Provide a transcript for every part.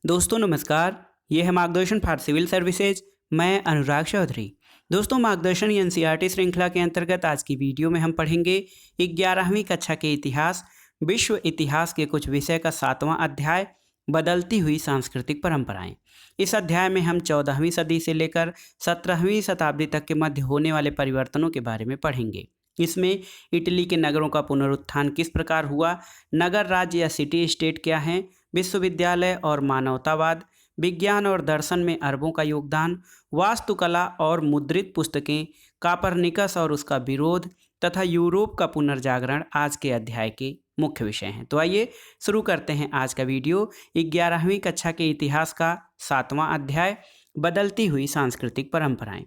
दोस्तों नमस्कार। ये है मार्गदर्शन फॉर सिविल सर्विसेज। मैं अनुराग चौधरी। दोस्तों मार्गदर्शन एनसीईआरटी श्रृंखला के अंतर्गत आज की वीडियो में हम पढ़ेंगे 11वीं कक्षा के इतिहास विश्व इतिहास के कुछ विषय का 7वां अध्याय बदलती हुई सांस्कृतिक परंपराएं। इस अध्याय में हम 14वीं सदी से लेकर 17वीं शताब्दी तक के मध्य होने वाले परिवर्तनों के बारे में पढ़ेंगे। इसमें इटली के नगरों का पुनरुत्थान किस प्रकार हुआ, नगर राज्य या सिटी स्टेट क्या हैं, विश्वविद्यालय और मानवतावाद, विज्ञान और दर्शन में अरबों का योगदान, वास्तुकला और मुद्रित पुस्तकें, कापरनिकस और उसका विरोध तथा यूरोप का पुनर्जागरण आज के अध्याय के मुख्य विषय हैं। तो आइए शुरू करते हैं आज का वीडियो। 11वीं कक्षा के इतिहास का 7वां अध्याय बदलती हुई सांस्कृतिक परंपराएं।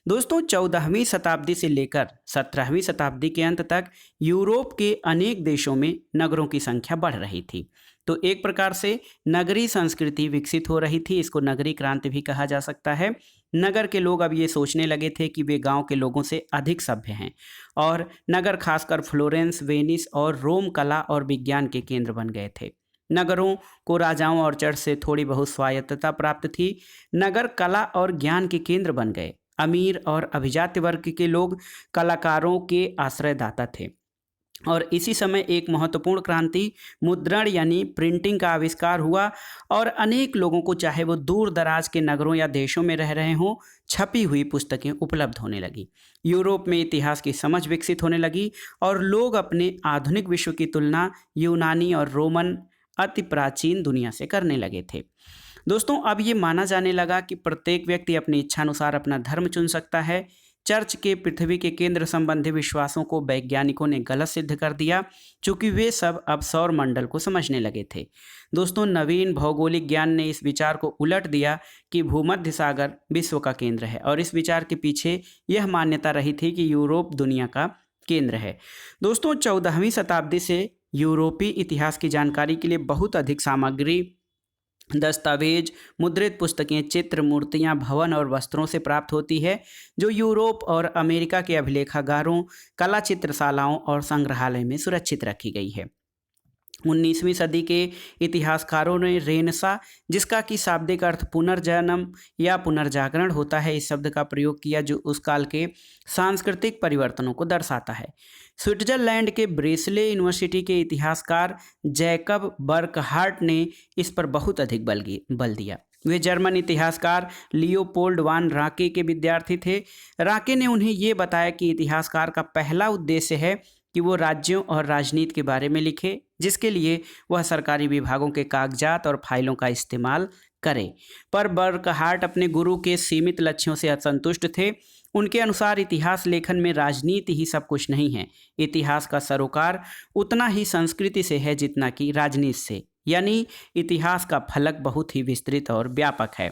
दोस्तों 14वीं शताब्दी से लेकर 17वीं शताब्दी के अंत तक यूरोप के अनेक देशों में नगरों की संख्या बढ़ रही थी। तो एक प्रकार से नगरीय संस्कृति विकसित हो रही थी। इसको नगरीय क्रांति भी कहा जा सकता है। नगर के लोग अब ये सोचने लगे थे कि वे गांव के लोगों से अधिक सभ्य हैं और नगर खासकर फ्लोरेंस, वेनिस और रोम कला और विज्ञान के केंद्र बन गए थे। नगरों को राजाओं और चर्च से थोड़ी बहुत स्वायत्तता प्राप्त थी। नगर कला और ज्ञान के केंद्र बन गए। अमीर और अभिजात वर्ग के लोग कलाकारों के आश्रयदाता थे। और इसी समय एक महत्वपूर्ण क्रांति मुद्रण यानी प्रिंटिंग का आविष्कार हुआ और अनेक लोगों को, चाहे वो दूर दराज के नगरों या देशों में रह रहे हों, छपी हुई पुस्तकें उपलब्ध होने लगी। यूरोप में इतिहास की समझ विकसित होने लगी और लोग अपने आधुनिक विश्व की तुलना यूनानी और रोमन अति प्राचीन दुनिया से करने लगे थे। दोस्तों अब ये माना जाने लगा कि प्रत्येक व्यक्ति अपनी इच्छानुसार अपना धर्म चुन सकता है। चर्च के पृथ्वी के केंद्र संबंधी विश्वासों को वैज्ञानिकों ने गलत सिद्ध कर दिया, चूंकि वे सब अब सौर मंडल को समझने लगे थे। दोस्तों नवीन भौगोलिक ज्ञान ने इस विचार को उलट दिया कि भूमध्य सागर विश्व का केंद्र है और इस विचार के पीछे यह मान्यता रही थी कि यूरोप दुनिया का केंद्र है। दोस्तों 14वीं शताब्दी से यूरोपीय इतिहास की जानकारी के लिए बहुत अधिक सामग्री, दस्तावेज, मुद्रित पुस्तकें, चित्र, मूर्तियां, भवन और वस्त्रों से प्राप्त होती है, जो यूरोप और अमेरिका के अभिलेखागारों, कला चित्रशालाओं और संग्रहालय में सुरक्षित रखी गई है। 19वीं सदी के इतिहासकारों ने रेनेसां, जिसका कि शाब्दिक अर्थ पुनर्जन्म या पुनर्जागरण होता है, इस शब्द का प्रयोग किया, जो उस काल के सांस्कृतिक परिवर्तनों को दर्शाता है। स्विट्जरलैंड के ब्रेसले यूनिवर्सिटी के इतिहासकार जैकब बर्कहार्ट ने इस पर बहुत अधिक बल दिया। वे जर्मन इतिहासकार लियोपोल्ड वान राके के विद्यार्थी थे। राके ने उन्हें ये बताया कि इतिहासकार का पहला उद्देश्य है कि वो राज्यों और राजनीति के बारे में लिखे, जिसके लिए वह सरकारी विभागों के कागजात और फाइलों का इस्तेमाल करे। पर बर्कहार्ट अपने गुरु के सीमित लक्ष्यों से असंतुष्ट थे। उनके अनुसार इतिहास लेखन में राजनीति ही सब कुछ नहीं है। इतिहास का सरोकार उतना ही संस्कृति से है जितना कि राजनीति से, यानी इतिहास का फलक बहुत ही विस्तृत और व्यापक है।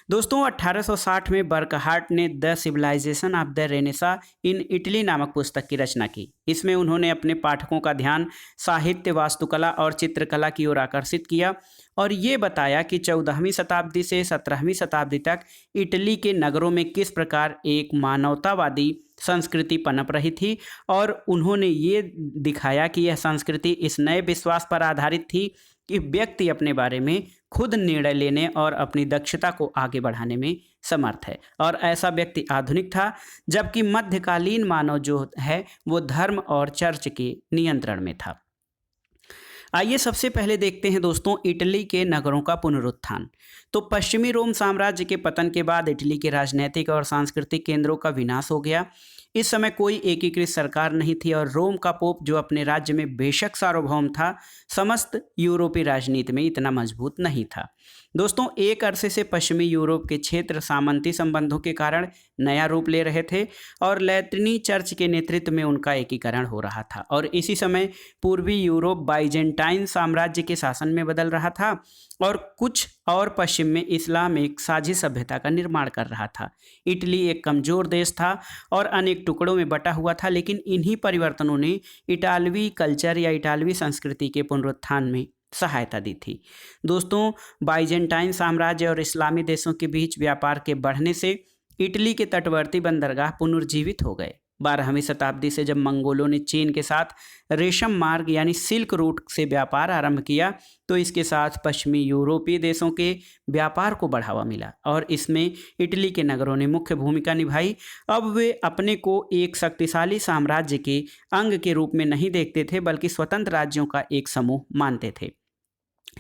दोस्तों 1860 में बर्कहार्ट ने the civilisation of the renaissance in Italy नामक पुस्तक की रचना की। इसमें उन्होंने अपने पाठकों का ध्यान साहित्य, वास्तुकला और चित्रकला की ओर आकर्षित किया और ये बताया कि 14वीं शताब्दी से 17वीं शताब्दी तक इटली के नगरों में किस प्रकार एक मानवतावादी संस्कृति पनप रही थी और उन्होंने ये दिखाया कि यह संस्कृति इस नए विश्वास पर आधारित थी कि व्यक्ति अपने बारे में खुद निर्णय लेने और अपनी दक्षता को आगे बढ़ाने में समर्थ है, और ऐसा व्यक्ति आधुनिक था, जबकि मध्यकालीन मानव जो है वो धर्म और चर्च के नियंत्रण में था। आइए सबसे पहले देखते हैं दोस्तों इटली के नगरों का पुनरुत्थान। तो पश्चिमी रोम साम्राज्य के पतन के बाद इटली के राजनीतिक और सांस्कृतिक केंद्रों का विनाश हो गया। इस समय कोई एकीकृत सरकार नहीं थी और रोम का पोप, जो अपने राज्य में बेशक सार्वभौम था, समस्त यूरोपीय राजनीति में इतना मजबूत नहीं था। दोस्तों एक अरसे से पश्चिमी यूरोप के क्षेत्र सामंती संबंधों के कारण नया रूप ले रहे थे और लैतिनी चर्च के नेतृत्व में उनका एकीकरण हो रहा था, और इसी समय पूर्वी यूरोप बाइजेंटाइन साम्राज्य के शासन में बदल रहा था और कुछ और पश्चिम में इस्लाम एक साझी सभ्यता का निर्माण कर रहा था। इटली एक कमजोर देश था और अनेक टुकड़ों में बटा हुआ था, लेकिन इन्हीं परिवर्तनों ने इटालवी कल्चर या इटालवी संस्कृति के पुनरुत्थान में सहायता दी थी। दोस्तों बाइजेंटाइन साम्राज्य और इस्लामी देशों के बीच व्यापार के बढ़ने से इटली के तटवर्ती बंदरगाह पुनर्जीवित हो गए। 12वीं शताब्दी से जब मंगोलों ने चीन के साथ रेशम मार्ग यानी सिल्क रूट से व्यापार आरंभ किया तो इसके साथ पश्चिमी यूरोपीय देशों के व्यापार को बढ़ावा मिला और इसमें इटली के नगरों ने मुख्य भूमिका निभाई। अब वे अपने को एक शक्तिशाली साम्राज्य के अंग के रूप में नहीं देखते थे बल्कि स्वतंत्र राज्यों का एक समूह मानते थे।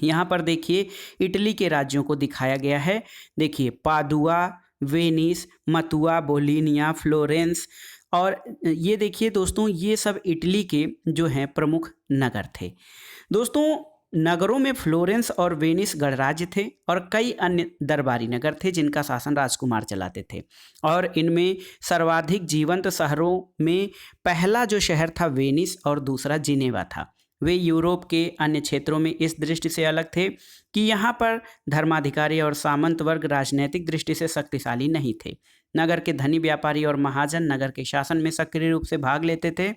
यहाँ पर देखिए इटली के राज्यों को दिखाया गया है। देखिए पादुआ, वेनिस, मतुआ, बोलिनिया, फ्लोरेंस और ये देखिए दोस्तों ये सब इटली के जो हैं प्रमुख नगर थे। दोस्तों नगरों में फ्लोरेंस और वेनिस गणराज्य थे और कई अन्य दरबारी नगर थे जिनका शासन राजकुमार चलाते थे और इनमें सर्वाधिक जीवंत शहरों में पहला जो शहर था वेनिस और दूसरा जिनेवा था। वे यूरोप के अन्य क्षेत्रों में इस दृष्टि से अलग थे कि यहाँ पर धर्माधिकारी और सामंत वर्ग राजनीतिक दृष्टि से शक्तिशाली नहीं थे। नगर के धनी व्यापारी और महाजन नगर के शासन में सक्रिय रूप से भाग लेते थे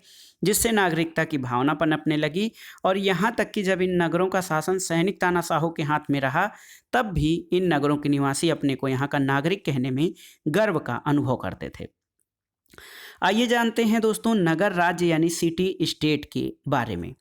जिससे नागरिकता की भावना पनपने लगी और यहाँ तक कि जब इन नगरों का शासन सैनिक तानाशाहों के हाथ में रहा तब भी इन नगरों के निवासी अपने को यहाँ का नागरिक कहने में गर्व का अनुभव करते थे। आइए जानते हैं दोस्तों नगर राज्य यानी सिटी स्टेट के बारे में।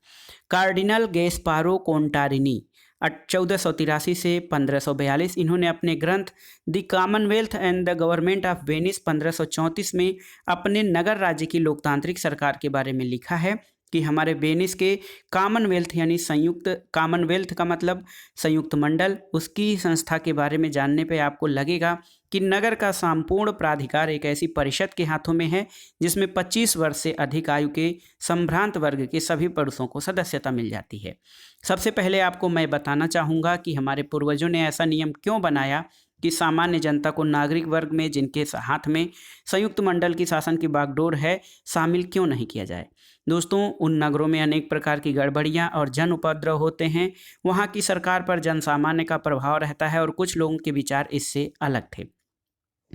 कार्डिनल गैस्पारो कोंटारिनी 1483 से 1542 इन्होंने अपने ग्रंथ the Commonwealth and the government of Venice 1534 में अपने नगर राज्य की लोकतांत्रिक सरकार के बारे में लिखा है कि हमारे वेनिस के कॉमनवेल्थ यानी संयुक्त, कॉमनवेल्थ का मतलब संयुक्त मंडल, उसकी संस्था के बारे में जानने पे आपको लगेगा कि नगर का संपूर्ण प्राधिकार एक ऐसी परिषद के हाथों में है जिसमें 25 वर्ष से अधिक आयु के संभ्रांत वर्ग के सभी पुरुषों को सदस्यता मिल जाती है। सबसे पहले आपको मैं बताना चाहूँगा कि हमारे पूर्वजों ने ऐसा नियम क्यों बनाया कि सामान्य जनता को नागरिक वर्ग में जिनके हाथ में संयुक्त मंडल की शासन की बागडोर है शामिल क्यों नहीं किया जाए। दोस्तों उन नगरों में अनेक प्रकार की गड़बड़ियां और जन उपद्रव होते हैं। वहां की सरकार पर जनसामान्य का प्रभाव रहता है और कुछ लोगों के विचार इससे अलग थे।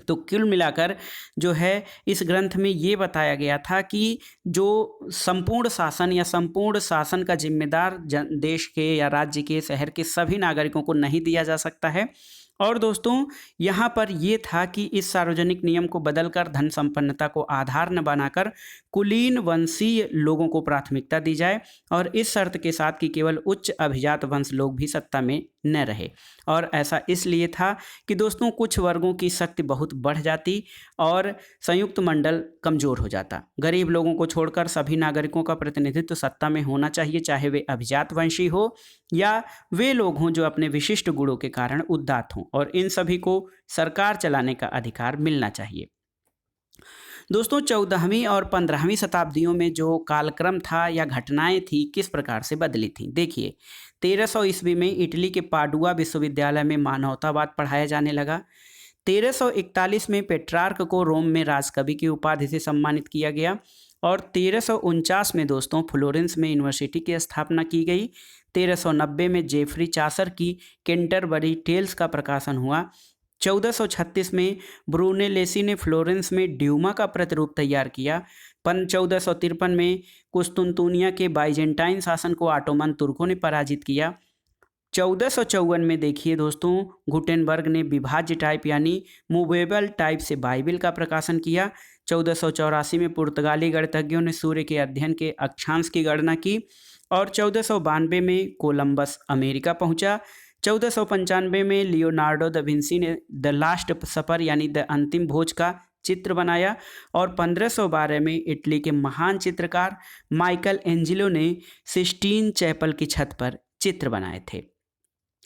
तो कुल मिलाकर जो है इस ग्रंथ में ये बताया गया था कि जो संपूर्ण शासन या संपूर्ण शासन का जिम्मेदार देश के या राज्य के शहर के सभी नागरिकों को नहीं दिया जा सकता है। और दोस्तों यहाँ पर ये था कि इस सार्वजनिक नियम को बदलकर धन संपन्नता को आधार न बनाकर कुलीन वंशीय लोगों को प्राथमिकता दी जाए और इस शर्त के साथ कि केवल उच्च अभिजात वंश लोग भी सत्ता में न रहे। और ऐसा इसलिए था कि दोस्तों कुछ वर्गों की शक्ति बहुत बढ़ जाती और संयुक्त मंडल कमजोर हो जाता। गरीब लोगों को छोड़कर सभी नागरिकों का प्रतिनिधित्व सत्ता में होना चाहिए, चाहे वे अभिजात वंशी हो या वे लोग हों जो अपने विशिष्ट गुणों के कारण उदात्त हों, और इन सभी को सरकार चलाने का अधिकार मिलना चाहिए। दोस्तों 14वीं और 15वीं शताब्दियों में जो कालक्रम था या घटनाएं थी किस प्रकार से बदली थी। देखिए 1300 ईस्वी में इटली के पाडुआ विश्वविद्यालय में मानवतावाद पढ़ाया जाने लगा। 1341 में पेट्रार्क को रोम में राजकवि की उपाधि से सम्मानित किया गया और 1349 में दोस्तों फ्लोरेंस में यूनिवर्सिटी की स्थापना की गई। 1390 में जेफरी चासर की कैंटरबरी टेल्स का प्रकाशन हुआ। 1436 में ब्रूनेलेसी ने फ्लोरेंस में ड्यूमा का प्रतिरूप तैयार किया। 1453 में कुस्तुनतुनिया के बाइजेंटाइन शासन को ऑटोमन तुर्कों ने पराजित किया। 1454 में देखिए दोस्तों गुटेनबर्ग ने विभाज्य टाइप यानी मूवेबल टाइप से बाइबिल का प्रकाशन किया। 1484 में पुर्तगाली गणितज्ञों ने सूर्य के अध्ययन के अक्षांश की गणना की और 1492 में कोलंबस अमेरिका पहुंचा। 1495 में लियोनार्डो दा विंसी ने द लास्ट सपर यानी द अंतिम भोज का चित्र बनाया और 1512 में इटली के महान चित्रकार माइकल एंजिलो ने सिस्टीन चैपल की छत पर चित्र बनाए थे।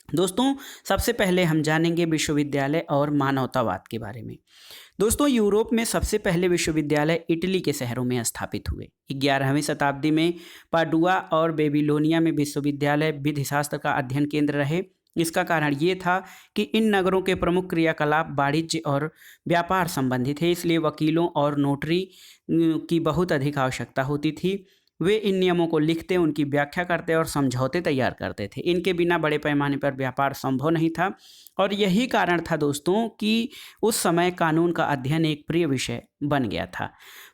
दोस्तों सबसे पहले हम जानेंगे विश्वविद्यालय और मानवतावाद के बारे में। दोस्तों यूरोप में सबसे पहले विश्वविद्यालय इटली के शहरों में स्थापित हुए। 11वीं शताब्दी में पाडुआ और बेबीलोनिया में विश्वविद्यालय विधिशास्त्र का अध्ययन केंद्र रहे। इसका कारण ये था कि इन नगरों के प्रमुख क्रियाकलाप वाणिज्य और व्यापार संबंधी थे, इसलिए वकीलों और नोटरी की बहुत अधिक आवश्यकता होती थी। वे इन नियमों को लिखते, उनकी व्याख्या करते और समझौते तैयार करते थे। इनके बिना बड़े पैमाने पर व्यापार संभव नहीं था और यही कारण था दोस्तों कि उस समय कानून का अध्ययन एक प्रिय विषय बन गया था।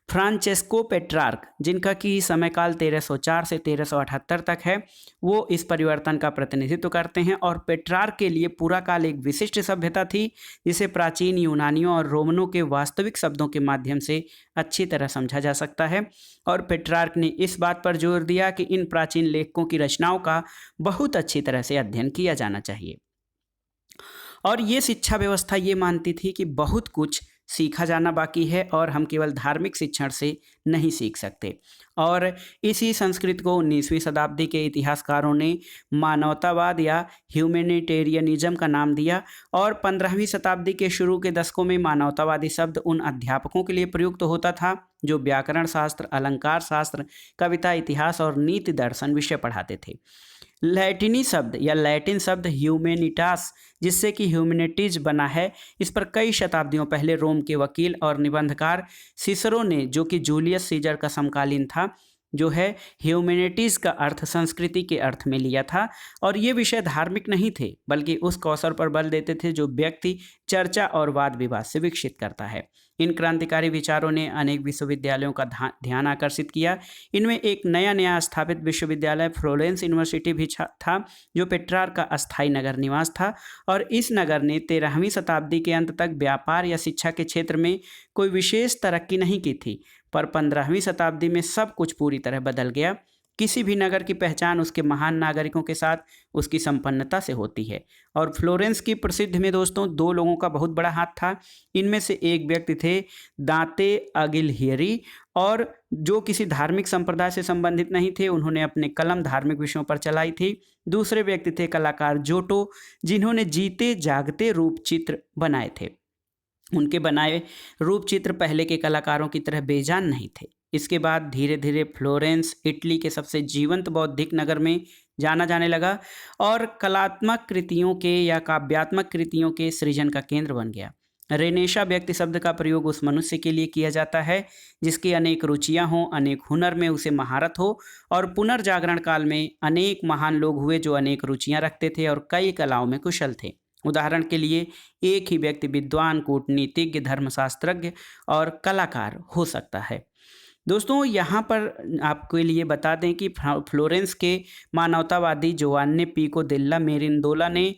फ्रांचेस्को पेट्रार्क, जिनका कि समयकाल 1304 से 1378 तक है, वो इस परिवर्तन का प्रतिनिधित्व करते हैं। और पेट्रार्क के लिए पूरा काल एक विशिष्ट सभ्यता थी जिसे प्राचीन यूनानियों और रोमनों के वास्तविक शब्दों के माध्यम से अच्छी तरह समझा जा सकता है। और पेट्रार्क ने इस बात पर जोर दिया कि इन प्राचीन लेखकों की रचनाओं का बहुत अच्छी तरह से अध्ययन किया जाना चाहिए। और ये शिक्षा व्यवस्था ये मानती थी कि बहुत कुछ सीखा जाना बाकी है और हम केवल धार्मिक शिक्षण से नहीं सीख सकते। और इसी संस्कृति को 19वीं शताब्दी के इतिहासकारों ने मानवतावाद या ह्यूमैनिटेरियनिज्म का नाम दिया। और 15वीं शताब्दी के शुरू के दशकों में मानवतावादी शब्द उन अध्यापकों के लिए प्रयुक्त होता था जो व्याकरण शास्त्र, अलंकार शास्त्र, कविता, इतिहास और नीति दर्शन विषय पढ़ाते थे। लैटिनी शब्द या लैटिन शब्द ह्यूमैनिटास, जिससे कि ह्यूमैनिटीज बना है, इस पर कई शताब्दियों पहले रोम के वकील और निबंधकार सिसरो ने, जो कि जूलियस सीजर का समकालीन था, जो है ह्यूमैनिटीज का अर्थ संस्कृति के अर्थ में लिया था। और ये विषय धार्मिक नहीं थे बल्कि उस कौशल पर बल देते थे जो व्यक्ति चर्चा और वाद विवाद से विकसित करता है। इन क्रांतिकारी विचारों ने अनेक विश्वविद्यालयों का ध्यान आकर्षित किया। इनमें एक नया स्थापित विश्वविद्यालय फ्लोरेंस यूनिवर्सिटी भी था, जो पेट्रार्क का अस्थायी नगर निवास था। और इस नगर ने 13वीं शताब्दी के अंत तक व्यापार या शिक्षा के क्षेत्र में कोई विशेष तरक्की नहीं की थी, पर 15वीं शताब्दी में सब कुछ पूरी तरह बदल गया। किसी भी नगर की पहचान उसके महान नागरिकों के साथ उसकी संपन्नता से होती है। और फ्लोरेंस की प्रसिद्ध में दोस्तों 2 लोगों का बहुत बड़ा हाथ था। इनमें से एक व्यक्ति थे दांते अगिलहियरी, और जो किसी धार्मिक संप्रदाय से संबंधित नहीं थे, उन्होंने अपने कलम धार्मिक विषयों पर चलाई थी। दूसरे व्यक्ति थे कलाकार जोटो, जिन्होंने जीते जागते रूप चित्र बनाए थे। उनके बनाए रूप चित्र पहले के कलाकारों की तरह बेजान नहीं थे। इसके बाद धीरे धीरे फ्लोरेंस इटली के सबसे जीवंत बौद्धिक नगर में जाना जाने लगा और कलात्मक कृतियों के या काव्यात्मक कृतियों के सृजन का केंद्र बन गया। रेनेशा व्यक्ति शब्द का प्रयोग उस मनुष्य के लिए किया जाता है जिसकी अनेक रुचियां हों, अनेक हुनर में उसे महारत हो। और पुनर्जागरण काल में अनेक महान लोग हुए जो अनेक रुचियां रखते थे और कई कलाओं में कुशल थे। उदाहरण के लिए एक ही व्यक्ति विद्वान, कूटनीतिज्ञ, धर्मशास्त्रज्ञ और कलाकार हो सकता है। दोस्तों यहाँ पर आपके लिए बता दें कि फ्लोरेंस के मानवतावादी जोवान्ने पिको देल्ला मेरिंदोला ने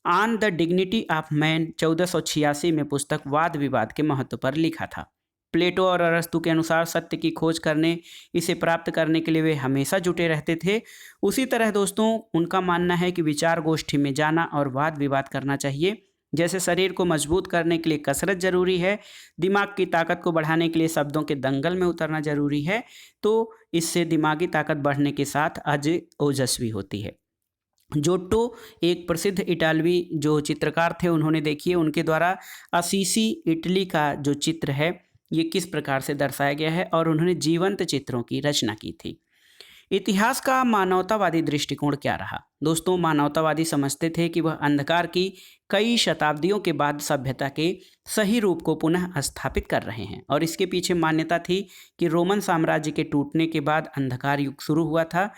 on the dignity of man 1486 में पुस्तक वाद विवाद के महत्व पर लिखा था। प्लेटो और अरस्तु के अनुसार सत्य की खोज करने, इसे प्राप्त करने के लिए वे हमेशा जुटे रहते थे। उसी तरह दोस्तों उनका मानना है कि विचार गोष्ठी में जाना और वाद विवाद करना चाहिए। जैसे शरीर को मजबूत करने के लिए कसरत जरूरी है, दिमाग की ताकत को बढ़ाने के लिए शब्दों के दंगल में उतरना जरूरी है, तो इससे दिमागी ताकत बढ़ने के साथ अजय ओजस्वी होती है। जोट्टो एक प्रसिद्ध इटालवी जो चित्रकार थे, उन्होंने देखिए उनके द्वारा असीसी इटली का जो चित्र है ये किस प्रकार से दर्शाया गया है और उन्होंने जीवंत चित्रों की रचना की थी। इतिहास का मानवतावादी दृष्टिकोण क्या रहा? दोस्तों मानवतावादी समझते थे कि वह अंधकार की कई शताब्दियों के बाद सभ्यता के सही रूप को पुनः स्थापित कर रहे हैं। और इसके पीछे मान्यता थी कि रोमन साम्राज्य के टूटने के बाद अंधकार युग शुरू हुआ था।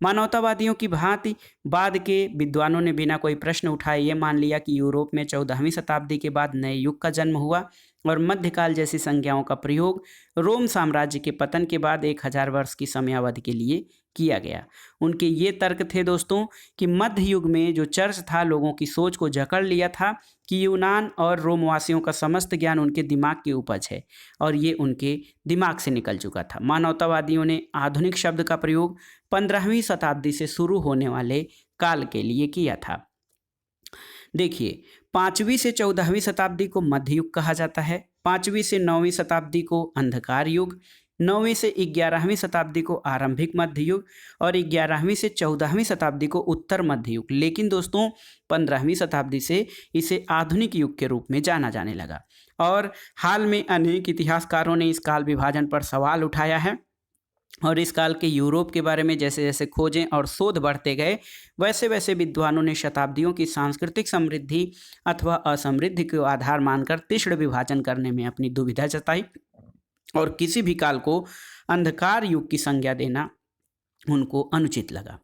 मानवतावादियों की भांति बाद के विद्वानों ने बिना कोई प्रश्न उठाए ये मान लिया कि यूरोप में 14वीं शताब्दी के बाद नए युग का जन्म हुआ और मध्यकाल जैसी संज्ञाओं का प्रयोग रोम साम्राज्य के पतन के बाद 1000 वर्ष की समयावधि के लिए किया गया। उनके ये तर्क थे दोस्तों कि मध्य युग में जो चर्च था लोगों की सोच को जकड़ लिया था कि यूनान और रोमवासियों का समस्त ज्ञान उनके दिमाग की उपज है और ये उनके दिमाग से निकल चुका था। मानवतावादियों ने आधुनिक शब्द का प्रयोग 15वीं शताब्दी से शुरू होने वाले काल के लिए किया था। देखिए 5वीं से 14वीं शताब्दी को मध्य युग कहा जाता है, 5वीं से 9वीं शताब्दी को अंधकार युग, 9वीं से 11वीं शताब्दी को आरंभिक मध्य युग और 11वीं से 14वीं शताब्दी को उत्तर मध्य युग। लेकिन दोस्तों 15वीं शताब्दी से इसे आधुनिक युग के रूप में जाना जाने लगा और हाल में अनेक इतिहासकारों ने इस काल विभाजन पर सवाल उठाया है और इस काल के यूरोप के बारे में जैसे जैसे खोजें और शोध बढ़ते गए वैसे वैसे विद्वानों ने शताब्दियों की सांस्कृतिक समृद्धि अथवा असमृद्धि को आधार मानकर तीक्ष्ण विभाजन करने में अपनी दुविधा जताई और किसी भी काल को अंधकार युग की संज्ञा देना उनको अनुचित लगा।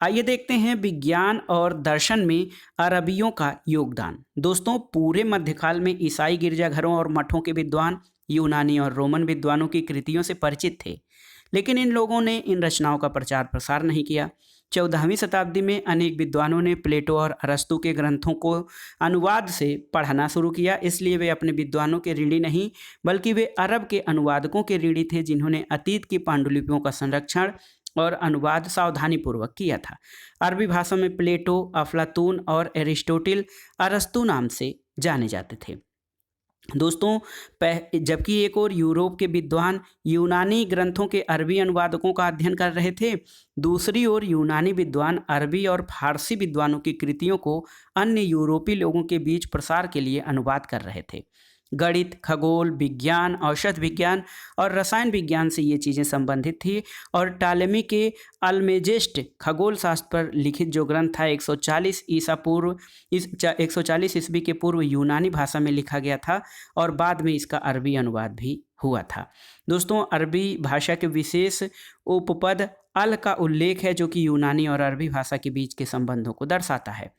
आइए देखते हैं विज्ञान और दर्शन में अरबियों का योगदान। दोस्तों पूरे मध्यकाल में ईसाई गिरजाघरों और मठों के विद्वान यूनानी और रोमन विद्वानों की कृतियों से परिचित थे, लेकिन इन लोगों ने इन रचनाओं का प्रचार प्रसार नहीं किया। 14वीं शताब्दी में अनेक विद्वानों ने प्लेटो और अरस्तु के ग्रंथों को अनुवाद से पढ़ना शुरू किया, इसलिए वे अपने विद्वानों के ऋणी नहीं बल्कि वे अरब के अनुवादकों के ऋणी थे, जिन्होंने अतीत की पांडुलिपियों का संरक्षण और अनुवाद सावधानीपूर्वक किया था। अरबी भाषा में प्लेटो, अफलातून और एरिस्टोटिल अरस्तु नाम से जाने जाते थे। दोस्तों, जबकि एक और यूरोप के विद्वान यूनानी ग्रंथों के अरबी अनुवादकों का अध्ययन कर रहे थे, दूसरी ओर यूनानी विद्वान अरबी और फारसी विद्वानों की कृतियों को अन्य यूरोपीय लोगों के बीच प्रसार के लिए अनुवाद कर रहे थे। गणित, खगोल विज्ञान, औषध विज्ञान और रसायन विज्ञान से ये चीज़ें संबंधित थी और टालेमी के अल्मेजेस्ट खगोल शास्त्र पर लिखित जो ग्रंथ था 140 ईस्वी के पूर्व यूनानी भाषा में लिखा गया था और बाद में इसका अरबी अनुवाद भी हुआ था। दोस्तों, अरबी भाषा के विशेष उपपद अल का उल्लेख है जो कि यूनानी और अरबी भाषा के बीच के संबंधों को दर्शाता है।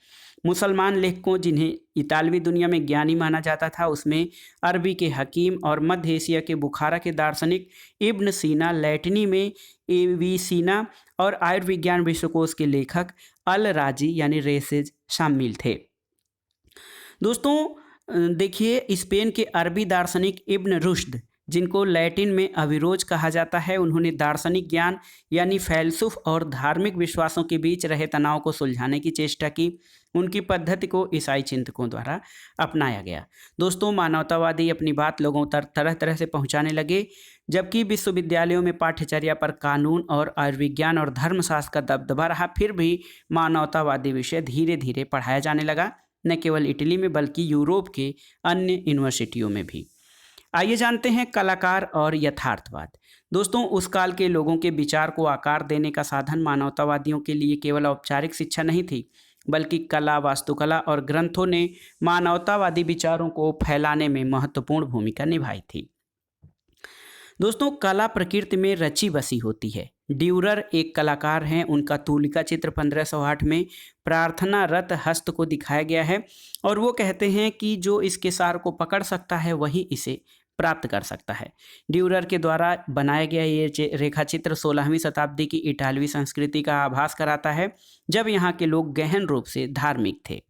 मुसलमान लेखकों जिन्हें इतालवी दुनिया में ज्ञानी माना जाता था, उसमें अरबी के हकीम और मध्य एशिया के बुखारा के दार्शनिक इब्न सीना, लैटिनी में एविसीना और आयुर्विज्ञान विश्वकोश के लेखक अल राजी यानी रेसेज शामिल थे। दोस्तों देखिए, स्पेन के अरबी दार्शनिक इब्न रुश्द, जिनको लैटिन में अविरोज कहा जाता है, उन्होंने दार्शनिक ज्ञान यानी फैलसुफ और धार्मिक विश्वासों के बीच रहे तनाव को सुलझाने की चेष्टा की। उनकी पद्धति को ईसाई चिंतकों द्वारा अपनाया गया। दोस्तों, मानवतावादी अपनी बात लोगों तक तरह तरह से पहुंचाने लगे। जबकि विश्वविद्यालयों में पाठ्यचर्या पर कानून और आयुर्विज्ञान और धर्मशास्त्र का दबदबा रहा, फिर भी मानवतावादी विषय धीरे धीरे पढ़ाया जाने लगा, न केवल इटली में बल्कि यूरोप के अन्य यूनिवर्सिटियों में भी। आइए जानते हैं कलाकार और यथार्थवाद। दोस्तों, उस काल के लोगों के विचार को आकार देने का साधन मानवतावादियों के लिए केवल औपचारिक शिक्षा नहीं थी, बल्कि कला, वास्तुकला और ग्रंथों ने मानवतावादी विचारों को फैलाने में महत्वपूर्ण भूमिका निभाई थी। दोस्तों, कला प्रकृति में रची बसी होती है। ड्यूरर एक कलाकार हैं, उनका तूलिका चित्र 1508 में प्रार्थना रत हस्त को दिखाया गया है और वो कहते हैं कि जो इसके सार को पकड़ सकता है वही इसे प्राप्त कर सकता है। ड्यूरर के द्वारा बनाया गया ये रेखा चित्र 16वीं शताब्दी की इटालवी संस्कृति का आभास कराता है, जब यहाँ के लोग गहन रूप से धार्मिक थे।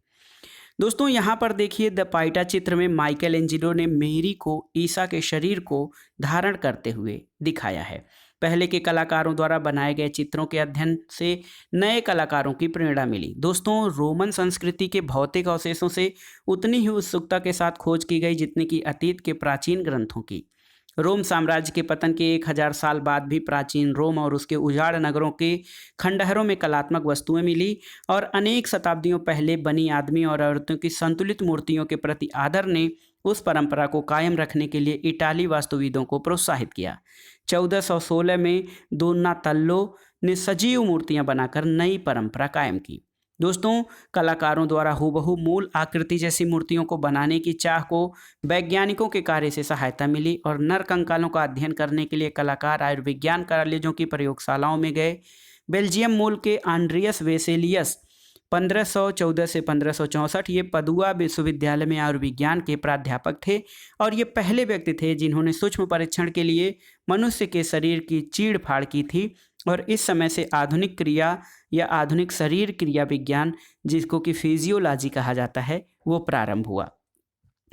दोस्तों, यहाँ पर देखिए, द पाइटा चित्र में माइकल एंजिलो ने मेरी को ईसा के शरीर को धारण करते हुए दिखाया है। पहले के कलाकारों द्वारा बनाए गए चित्रों के अध्ययन से नए कलाकारों की प्रेरणा मिली। दोस्तों, रोमन संस्कृति के भौतिक अवशेषों से उतनी ही उत्सुकता के साथ खोज की गई जितनी कि अतीत के प्राचीन ग्रंथों की। रोम साम्राज्य के पतन के 1000 साल बाद भी प्राचीन रोम और उसके उजाड़ नगरों के खंडहरों में कलात्मक वस्तुएं मिली और अनेक शताब्दियों पहले बनी आदमी और औरतों की संतुलित मूर्तियों के प्रति आदर ने उस परंपरा को कायम रखने के लिए इटाली वास्तुविदों को प्रोत्साहित किया। 1416 में दोनातल्लो ने सजीव मूर्तियां बनाकर नई परंपरा कायम की। दोस्तों, कलाकारों द्वारा हूबहू मूल आकृति जैसी मूर्तियों को बनाने की चाह को वैज्ञानिकों के कार्य से सहायता मिली और नर कंकालों का अध्ययन करने के लिए कलाकार आयुर्विज्ञान कॉलेजों की प्रयोगशालाओं में गए। बेल्जियम मूल के आंड्रियस वेसेलियस 1514 से 1564 ये पदुआ विश्वविद्यालय में आयुर्विज्ञान के प्राध्यापक थे और ये पहले व्यक्ति थे जिन्होंने सूक्ष्म परीक्षण के लिए मनुष्य के शरीर की चीड़-फाड़ की थी और इस समय से आधुनिक क्रिया या आधुनिक शरीर क्रिया विज्ञान, जिसको कि फिजियोलॉजी कहा जाता है, वो प्रारंभ हुआ।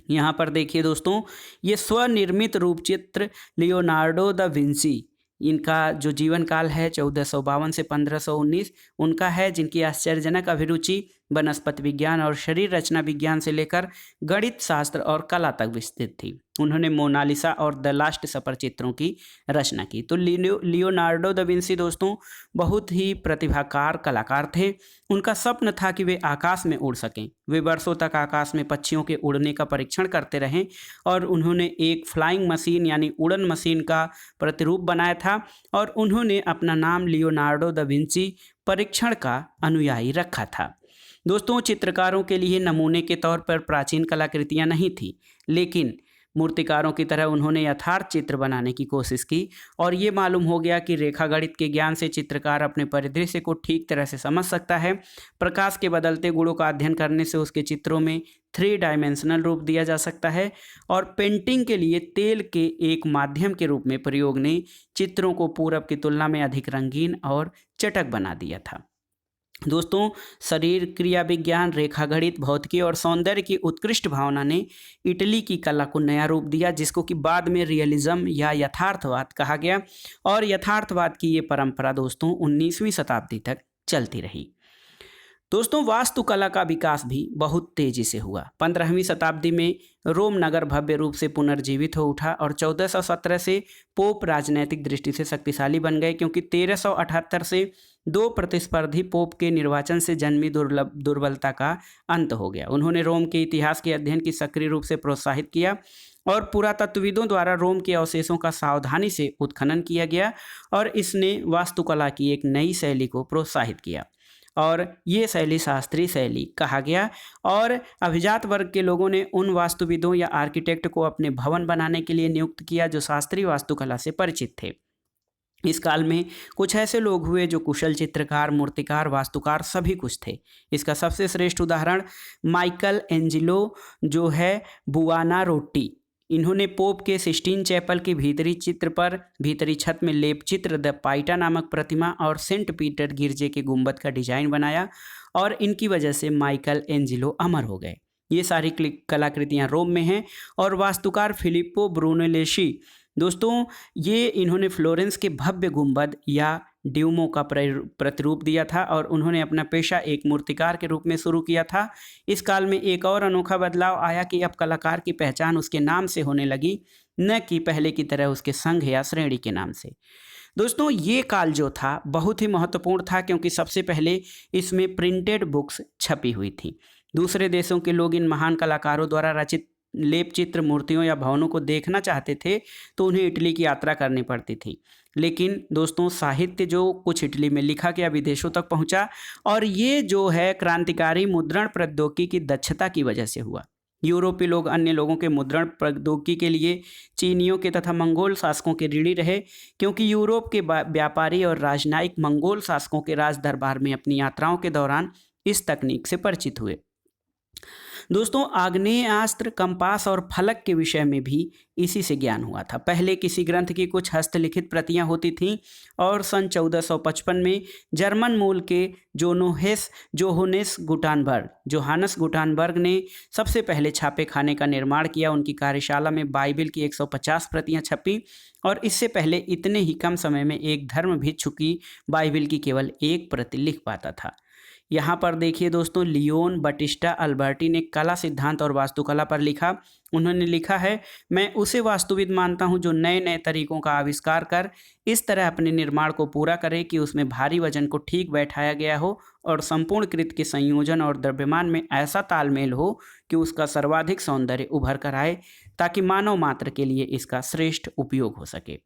यहाँ पर देखिए दोस्तों, ये स्वनिर्मित रूपचित्र लियोनार्डो दा विंसी, इनका जो जीवन काल है 1452 से 1519 उनका है, जिनकी आश्चर्यजनक अभिरुचि वनस्पति विज्ञान और शरीर रचना विज्ञान से लेकर गणित शास्त्र और कला तक विस्तृत थी। उन्होंने मोनालिसा और द लास्ट सपर चित्रों की रचना की। तो लियोनार्डो दा विंसी दोस्तों बहुत ही प्रतिभाकार कलाकार थे। उनका स्वप्न था कि वे आकाश में उड़ सकें। वे वर्षों तक आकाश में पक्षियों के उड़ने का परीक्षण करते रहे और उन्होंने एक फ्लाइंग मशीन यानी उड़न मशीन का प्रतिरूप बनाया था और उन्होंने अपना नाम लियोनार्डो दा विंसी परीक्षण का अनुयायी रखा था। दोस्तों, चित्रकारों के लिए नमूने के तौर पर प्राचीन कलाकृतियाँ नहीं थी, लेकिन मूर्तिकारों की तरह उन्होंने यथार्थ चित्र बनाने की कोशिश की और ये मालूम हो गया कि रेखागणित के ज्ञान से चित्रकार अपने परिदृश्य को ठीक तरह से समझ सकता है। प्रकाश के बदलते गुणों का अध्ययन करने से उसके चित्रों में 3 डायमेंशनल रूप दिया जा सकता है और पेंटिंग के लिए तेल के एक माध्यम के रूप में प्रयोग ने चित्रों को पूरब की तुलना में अधिक रंगीन और चटक बना दिया था। दोस्तों, शरीर क्रिया विज्ञान, रेखागणित, भौतिकी और सौंदर्य की उत्कृष्ट भावना ने इटली की कला को नया रूप दिया, जिसको कि बाद में रियलिज्म या यथार्थवाद कहा गया। और यथार्थवाद की ये परंपरा दोस्तों 19वीं शताब्दी तक चलती रही। दोस्तों, वास्तुकला का विकास भी बहुत तेजी से हुआ। 15वीं शताब्दी में रोम नगर भव्य रूप से पुनर्जीवित हो उठा और 1417 से पोप राजनैतिक दृष्टि से शक्तिशाली बन गए, क्योंकि 1378 से 2 प्रतिस्पर्धी पोप के निर्वाचन से जन्मी दुर्बलता का अंत हो गया। उन्होंने रोम के इतिहास के अध्ययन की सक्रिय रूप से प्रोत्साहित किया और पुरातत्वविदों द्वारा रोम के अवशेषों का सावधानी से उत्खनन किया गया और इसने वास्तुकला की एक नई शैली को प्रोत्साहित किया और ये शैली शास्त्रीय शैली कहा गया। और अभिजात वर्ग के लोगों ने उन वास्तुविदों या आर्किटेक्ट को अपने भवन बनाने के लिए नियुक्त किया जो शास्त्रीय वास्तुकला से परिचित थे। इस काल में कुछ ऐसे लोग हुए जो कुशल चित्रकार, मूर्तिकार, वास्तुकार सभी कुछ थे। इसका सबसे श्रेष्ठ उदाहरण माइकल एंजिलो जो है बुआनारोटी। इन्होंने पोप के सिस्टीन चैपल के भीतरी छत में लेप चित्र द पाइटा नामक प्रतिमा और सेंट पीटर गिरजे के गुंबद का डिजाइन बनाया और इनकी वजह से माइकल एंजिलो अमर हो गए। ये सारी कलाकृतियाँ रोम में हैं। और वास्तुकार फिलिप्पो ब्रूनेलेसी दोस्तों, ये इन्होंने फ्लोरेंस के भव्य गुंबद या ड्यूमो का प्रतिरूप दिया था और उन्होंने अपना पेशा एक मूर्तिकार के रूप में शुरू किया था। इस काल में एक और अनोखा बदलाव आया कि अब कलाकार की पहचान उसके नाम से होने लगी, न कि पहले की तरह उसके संघ या श्रेणी के नाम से। दोस्तों, ये काल जो था बहुत ही महत्वपूर्ण था, क्योंकि सबसे पहले इसमें प्रिंटेड बुक्स छपी हुई थी। दूसरे देशों के लोग इन महान कलाकारों द्वारा रचित लेप चित्र, मूर्तियों या भवनों को देखना चाहते थे तो उन्हें इटली की यात्रा करनी पड़ती थी। लेकिन दोस्तों, साहित्य जो कुछ इटली में लिखा गया विदेशों तक पहुंचा और ये जो है क्रांतिकारी मुद्रण प्रौद्योगिकी की दक्षता की वजह से हुआ। यूरोपीय लोग अन्य लोगों के मुद्रण प्रौद्योगिकी के लिए चीनियों के तथा मंगोल शासकों के ऋणी रहे, क्योंकि यूरोप के व्यापारी और राजनयिक मंगोल शासकों के राज दरबार में अपनी यात्राओं के दौरान इस तकनीक से परिचित हुए। दोस्तों, आग्नेयास्त्र, कंपास और फलक के विषय में भी इसी से ज्ञान हुआ था। पहले किसी ग्रंथ की कुछ हस्तलिखित प्रतियां होती थीं और सन 1455 में जर्मन मूल के जोहानस गुटानबर्ग ने सबसे पहले छापे खाने का निर्माण किया। उनकी कार्यशाला में बाइबिल की 150 प्रतियां छपी और इससे पहले इतने ही कम समय में एक धर्म भिक्षु की बाइबिल की केवल एक प्रति लिख पाता था। यहाँ पर देखिए दोस्तों, लियोन बटिस्टा अल्बर्टी ने कला सिद्धांत और वास्तुकला पर लिखा। उन्होंने लिखा है, मैं उसे वास्तुविद मानता हूँ जो नए नए तरीकों का आविष्कार कर इस तरह अपने निर्माण को पूरा करे कि उसमें भारी वजन को ठीक बैठाया गया हो और संपूर्ण कृत के संयोजन और द्रव्यमान में ऐसा तालमेल हो कि उसका सर्वाधिक सौंदर्य उभर कर आए, ताकि मानव मात्र के लिए इसका श्रेष्ठ उपयोग हो सके।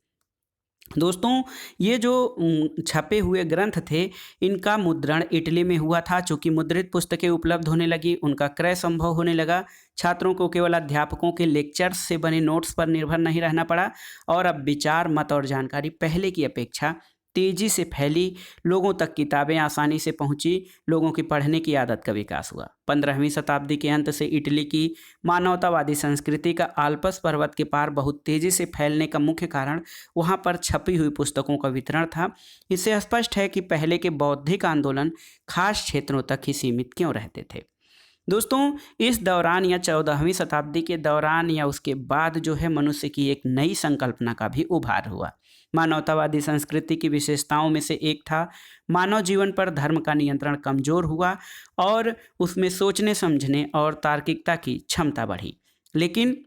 दोस्तों, ये जो छपे हुए ग्रंथ थे इनका मुद्रण इटली में हुआ था। चूँकि मुद्रित पुस्तकें उपलब्ध होने लगी, उनका क्रय संभव होने लगा। छात्रों को केवल अध्यापकों के लेक्चर्स से बने नोट्स पर निर्भर नहीं रहना पड़ा और अब विचार, मत और जानकारी पहले की अपेक्षा तेजी से फैली। लोगों तक किताबें आसानी से पहुंची। लोगों की पढ़ने की आदत का विकास हुआ। 15वीं शताब्दी के अंत से इटली की मानवतावादी संस्कृति का आल्प्स पर्वत के पार बहुत तेजी से फैलने का मुख्य कारण वहां पर छपी हुई पुस्तकों का वितरण था। इससे स्पष्ट है कि पहले के बौद्धिक आंदोलन खास क्षेत्रों तक ही सीमित क्यों रहते थे। दोस्तों, इस दौरान या 14वीं शताब्दी के दौरान या उसके बाद जो है मनुष्य की एक नई संकल्पना का भी उभार हुआ। मानवतावादी संस्कृति की विशेषताओं में से एक था मानव जीवन पर धर्म का नियंत्रण कमजोर हुआ और उसमें सोचने समझने और तार्किकता की क्षमता बढ़ी। लेकिन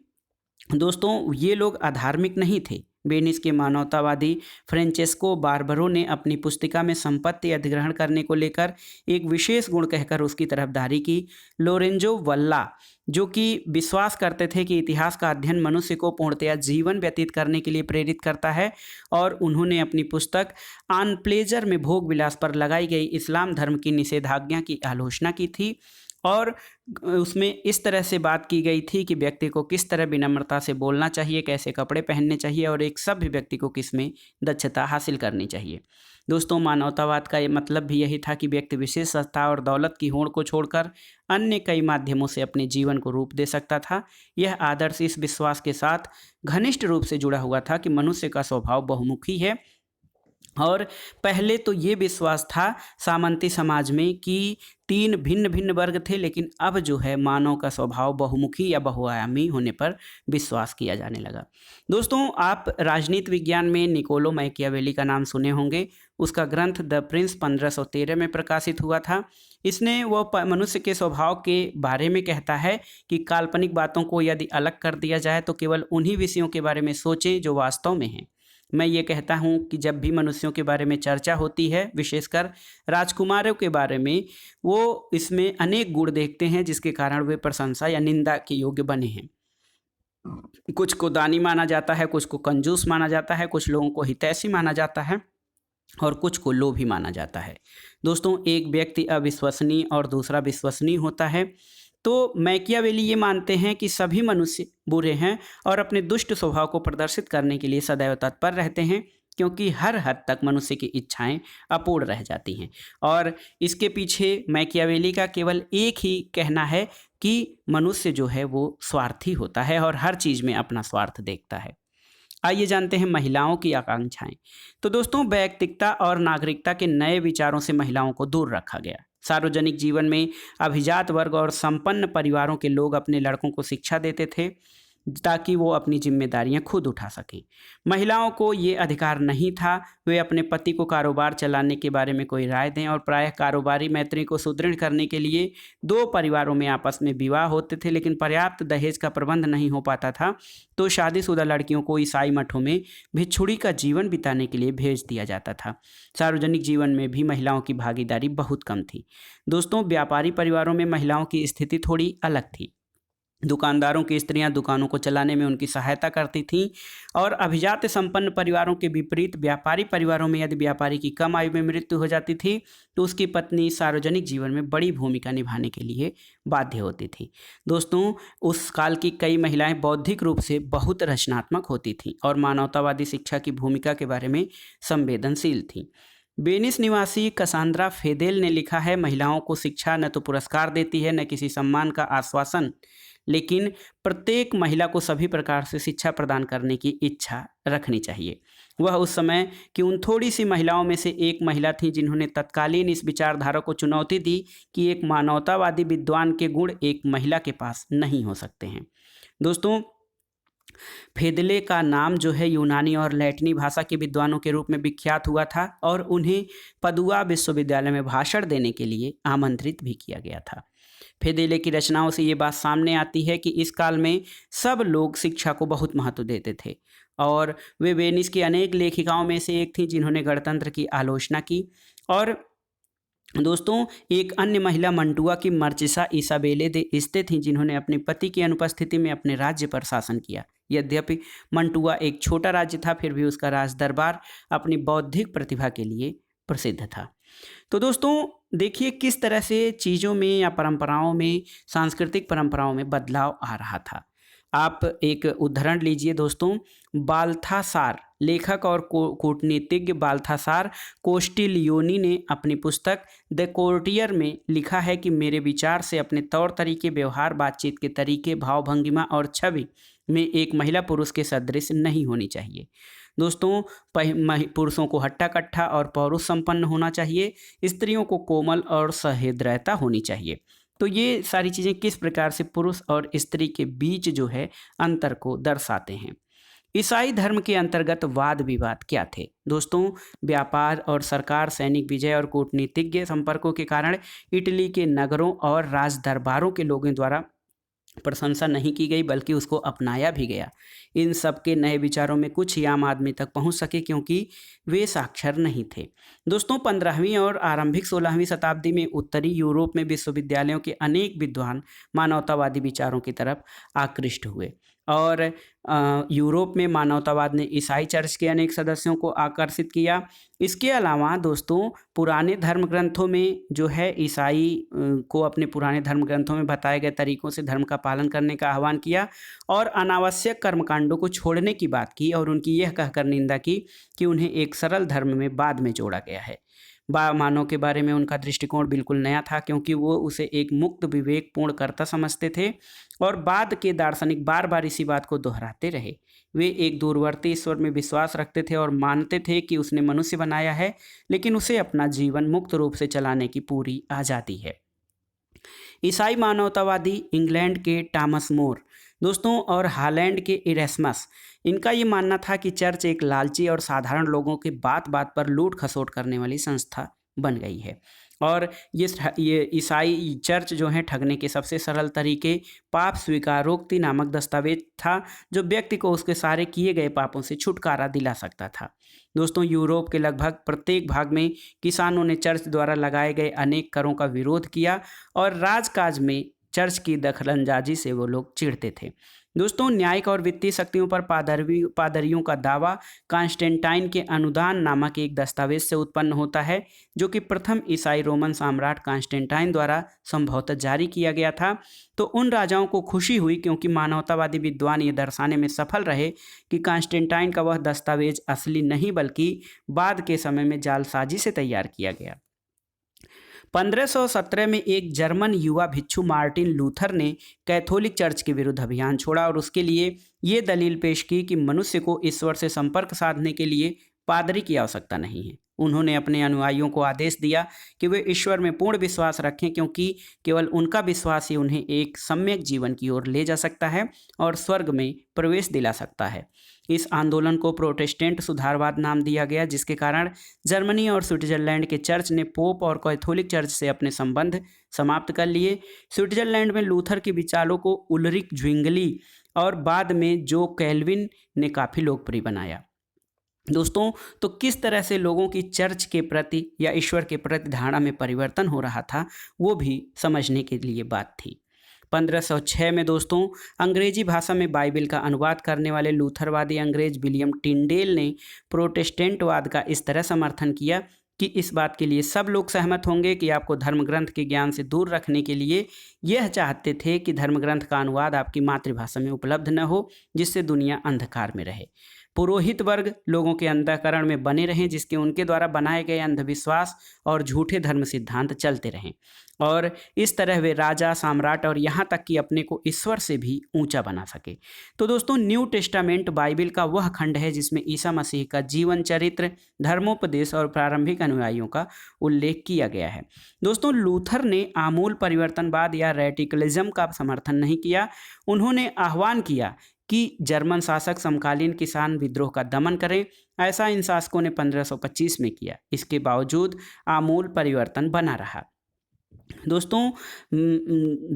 दोस्तों, ये लोग अधार्मिक नहीं थे। वेनिस के मानवतावादी फ्रेंचेस्को बार्बरो ने अपनी पुस्तिका में संपत्ति अधिग्रहण करने को लेकर एक विशेष गुण कहकर उसकी तरफदारी की। लोरेंजो वल्ला, जो कि विश्वास करते थे कि इतिहास का अध्ययन मनुष्य को पूर्णतया जीवन व्यतीत करने के लिए प्रेरित करता है, और उन्होंने अपनी पुस्तक ऑन प्लेजर में भोग विलास पर लगाई गई इस्लाम धर्म की निषेधाज्ञा की आलोचना की थी। और उसमें इस तरह से बात की गई थी कि व्यक्ति को किस तरह विनम्रता से बोलना चाहिए, कैसे कपड़े पहनने चाहिए और एक सभ्य व्यक्ति को किस में दक्षता हासिल करनी चाहिए। दोस्तों, मानवतावाद का ये मतलब भी यही था कि व्यक्ति विशेष सत्ता और दौलत की होड़ को छोड़कर अन्य कई माध्यमों से अपने जीवन को रूप दे सकता था। यह आदर्श इस विश्वास के साथ घनिष्ठ रूप से जुड़ा हुआ था कि मनुष्य का स्वभाव बहुमुखी है। और पहले तो ये विश्वास था सामंती समाज में कि तीन भिन्न भिन्न वर्ग थे, लेकिन अब जो है मानव का स्वभाव बहुमुखी या बहुआयामी होने पर विश्वास किया जाने लगा। दोस्तों, आप राजनीति विज्ञान में निकोलो मैकियावेली का नाम सुने होंगे। उसका ग्रंथ द प्रिंस 1513 में प्रकाशित हुआ था। इसने वो मनुष्य के स्वभाव के बारे में कहता है कि काल्पनिक बातों को यदि अलग कर दिया जाए तो केवल उन्हीं विषयों के बारे में सोचें जो वास्तव में हैं। मैं ये कहता हूँ कि जब भी मनुष्यों के बारे में चर्चा होती है, विशेषकर राजकुमारों के बारे में, वो इसमें अनेक गुण देखते हैं जिसके कारण वे प्रशंसा या निंदा के योग्य बने हैं। कुछ को दानी माना जाता है, कुछ को कंजूस माना जाता है, कुछ लोगों को हितैषी माना जाता है और कुछ को लोभी माना जाता है। दोस्तों, एक व्यक्ति अविश्वसनीय और दूसरा विश्वसनीय होता है। तो मैकियावेली ये मानते हैं कि सभी मनुष्य बुरे हैं और अपने दुष्ट स्वभाव को प्रदर्शित करने के लिए सदैव तत्पर रहते हैं, क्योंकि हर हद तक मनुष्य की इच्छाएं अपूर्ण रह जाती हैं। और इसके पीछे मैकियावेली का केवल एक ही कहना है कि मनुष्य जो है वो स्वार्थी होता है और हर चीज़ में अपना स्वार्थ देखता है। आइए जानते हैं महिलाओं की आकांक्षाएं। तो दोस्तों, वैयक्तिकता और नागरिकता के नए विचारों से महिलाओं को दूर रखा गया। सार्वजनिक जीवन में अभिजात वर्ग और संपन्न परिवारों के लोग अपने लड़कों को शिक्षा देते थे ताकि वो अपनी जिम्मेदारियां खुद उठा सकें। महिलाओं को ये अधिकार नहीं था वे अपने पति को कारोबार चलाने के बारे में कोई राय दें, और प्रायः कारोबारी मैत्री को सुदृढ़ करने के लिए दो परिवारों में आपस में विवाह होते थे, लेकिन पर्याप्त दहेज का प्रबंध नहीं हो पाता था तो शादीशुदा लड़कियों को ईसाई मठों में भिक्षुड़ी का जीवन बिताने के लिए भेज दिया जाता था। सार्वजनिक जीवन में भी महिलाओं की भागीदारी बहुत कम थी। दोस्तों, व्यापारी परिवारों में महिलाओं की स्थिति थोड़ी अलग थी। दुकानदारों की स्त्रियां दुकानों को चलाने में उनकी सहायता करती थीं, और अभिजात संपन्न परिवारों के विपरीत व्यापारी परिवारों में यदि व्यापारी की कम आयु में मृत्यु हो जाती थी तो उसकी पत्नी सार्वजनिक जीवन में बड़ी भूमिका निभाने के लिए बाध्य होती थी। दोस्तों, उस काल की कई महिलाएं बौद्धिक रूप से बहुत रचनात्मक होती थीं और मानवतावादी शिक्षा की भूमिका के बारे में संवेदनशील थीं। वेनिस निवासी कसांद्रा फेदेल ने लिखा है, महिलाओं को शिक्षा न तो पुरस्कार देती है न किसी सम्मान का आश्वासन, लेकिन प्रत्येक महिला को सभी प्रकार से शिक्षा प्रदान करने की इच्छा रखनी चाहिए। वह उस समय की उन थोड़ी सी महिलाओं में से एक महिला थी जिन्होंने तत्कालीन इस विचारधारा को चुनौती दी कि एक मानवतावादी विद्वान के गुण एक महिला के पास नहीं हो सकते हैं। दोस्तों, फेदले का नाम जो है यूनानी और लैटिनी भाषा के विद्वानों के रूप में विख्यात हुआ था और उन्हें पदुआ विश्वविद्यालय में भाषण देने के लिए आमंत्रित भी किया गया था। फेदेले की रचनाओं से ये बात सामने आती है कि इस काल में सब लोग शिक्षा को बहुत महत्व देते थे, और वे वेनिस की अनेक लेखिकाओं में से एक थी जिन्होंने गणतंत्र की आलोचना की। और दोस्तों, एक अन्य महिला मंटुआ की मर्चिसा इसाबेले दे इस्ते थीं जिन्होंने अपने पति की अनुपस्थिति में अपने राज्य पर शासन किया। यद्यपि मंटुआ एक छोटा राज्य था, फिर भी उसका राज दरबार अपनी बौद्धिक प्रतिभा के लिए प्रसिद्ध था। तो दोस्तों, देखिए किस तरह से चीज़ों में या परंपराओं में, सांस्कृतिक परंपराओं में बदलाव आ रहा था। आप एक उदाहरण लीजिए दोस्तों, बाल्थासार लेखक और कूटनीतिज्ञ बाल्थासार कोस्टिलियोनी ने अपनी पुस्तक द कोर्टियर में लिखा है कि मेरे विचार से अपने तौर तरीके, व्यवहार, बातचीत के तरीके, भाव भंगिमा और छवि में एक महिला पुरुष के सदृश नहीं होनी चाहिए। दोस्तों, पुरुषों को हट्टा कट्ठा और पौरुष संपन्न होना चाहिए, स्त्रियों को कोमल और सहृदयता होनी चाहिए। तो ये सारी चीज़ें किस प्रकार से पुरुष और स्त्री के बीच जो है अंतर को दर्शाते हैं। ईसाई धर्म के अंतर्गत वाद विवाद क्या थे? दोस्तों, व्यापार और सरकार, सैनिक विजय और कूटनीतिज्ञ संपर्कों के कारण इटली के नगरों और राज दरबारों के लोगों द्वारा प्रशंसा नहीं की गई बल्कि उसको अपनाया भी गया। इन सब के नए विचारों में कुछ ही आम आदमी तक पहुंच सके क्योंकि वे साक्षर नहीं थे। दोस्तों, 15वीं और आरंभिक 16वीं शताब्दी में उत्तरी यूरोप में विश्वविद्यालयों के अनेक विद्वान मानवतावादी विचारों की तरफ आकृष्ट हुए। और यूरोप में मानवतावाद ने ईसाई चर्च के अनेक सदस्यों को आकर्षित किया। इसके अलावा दोस्तों पुराने धर्म ग्रंथों में जो है ईसाई को अपने पुराने धर्म ग्रंथों में बताए गए तरीकों से धर्म का पालन करने का आह्वान किया और अनावश्यक कर्मकांडों को छोड़ने की बात की और उनकी यह कहकर निंदा की कि उन्हें एक सरल धर्म में बाद में जोड़ा गया है। मानव के बारे में उनका दृष्टिकोण बिल्कुल नया था, क्योंकि वो उसे एक मुक्त विवेकपूर्ण कर्ता समझते थे और बाद के दार्शनिक बार बार इसी बात को दोहराते रहे। वे एक दूरवर्ती ईश्वर में विश्वास रखते थे और मानते थे कि उसने मनुष्य बनाया है, लेकिन उसे अपना जीवन मुक्त रूप से चलाने की पूरी आज़ादी है। ईसाई मानवतावादी इंग्लैंड के टॉमस मोर दोस्तों और हॉलैंड के इरेस्मस, इनका ये मानना था कि चर्च एक लालची और साधारण लोगों के बात बात पर लूट खसोट करने वाली संस्था बन गई है और ये ईसाई चर्च जो है ठगने के सबसे सरल तरीके पाप स्वीकारोक्ति नामक दस्तावेज था, जो व्यक्ति को उसके सारे किए गए पापों से छुटकारा दिला सकता था। दोस्तों यूरोप के लगभग प्रत्येक भाग में किसानों ने चर्च द्वारा लगाए गए अनेक करों का विरोध किया और राजकाज में चर्च की दखलंदाजी से वो लोग चिढ़ते थे। दोस्तों न्यायिक और वित्तीय शक्तियों पर पादरियों का दावा कॉन्स्टेंटाइन के अनुदान नामक एक दस्तावेज से उत्पन्न होता है, जो कि प्रथम ईसाई रोमन सम्राट कॉन्स्टेंटाइन द्वारा संभवतः जारी किया गया था। तो उन राजाओं को खुशी हुई क्योंकि मानवतावादी विद्वान ये दर्शाने में सफल रहे कि कॉन्स्टेंटाइन का वह दस्तावेज असली नहीं बल्कि बाद के समय में जालसाजी से तैयार किया गया। 1517 में एक जर्मन युवा भिक्षु मार्टिन लूथर ने कैथोलिक चर्च के विरुद्ध अभियान छोड़ा और उसके लिए ये दलील पेश की कि मनुष्य को ईश्वर से संपर्क साधने के लिए पादरी की आवश्यकता नहीं है। उन्होंने अपने अनुयायियों को आदेश दिया कि वे ईश्वर में पूर्ण विश्वास रखें, क्योंकि केवल उनका विश्वास ही उन्हें एक सम्यक जीवन की ओर ले जा सकता है और स्वर्ग में प्रवेश दिला सकता है। इस आंदोलन को प्रोटेस्टेंट सुधारवाद नाम दिया गया, जिसके कारण जर्मनी और स्विट्जरलैंड के चर्च ने पोप और कैथोलिक चर्च से अपने संबंध समाप्त कर लिए। स्विट्जरलैंड में लूथर के विचारों को उल्रिक झ्विंगली और बाद में जो कैल्विन ने काफ़ी लोकप्रिय बनाया। दोस्तों तो किस तरह से लोगों की चर्च के प्रति या ईश्वर के प्रति धारणा में परिवर्तन हो रहा था, वो भी समझने के लिए बात थी। 1506 में दोस्तों अंग्रेजी भाषा में बाइबिल का अनुवाद करने वाले लूथरवादी अंग्रेज विलियम टिंडेल ने प्रोटेस्टेंटवाद का इस तरह समर्थन किया कि इस बात के लिए सब लोग सहमत होंगे कि आपको धर्मग्रंथ के ज्ञान से दूर रखने के लिए यह चाहते थे कि धर्मग्रंथ का अनुवाद आपकी मातृभाषा में उपलब्ध न हो, जिससे दुनिया अंधकार में रहे। पुरोहित वर्ग लोगों के अंतःकरण में बने रहें, जिसके उनके द्वारा बनाए गए अंधविश्वास और झूठे धर्म सिद्धांत चलते रहें और इस तरह वे राजा, सम्राट और यहाँ तक कि अपने को ईश्वर से भी ऊंचा बना सके। तो दोस्तों न्यू टेस्टामेंट बाइबिल का वह खंड है जिसमें ईसा मसीह का जीवन चरित्र, धर्मोपदेश और प्रारंभिक अनुयायियों का उल्लेख किया गया है। दोस्तों लूथर ने आमूल परिवर्तनवाद या रेडिकलिज्म का समर्थन नहीं किया। उन्होंने आह्वान किया कि जर्मन शासक समकालीन किसान विद्रोह का दमन करें। ऐसा इन शासकों ने 1525 में किया। इसके बावजूद आमूल परिवर्तन बना रहा। दोस्तों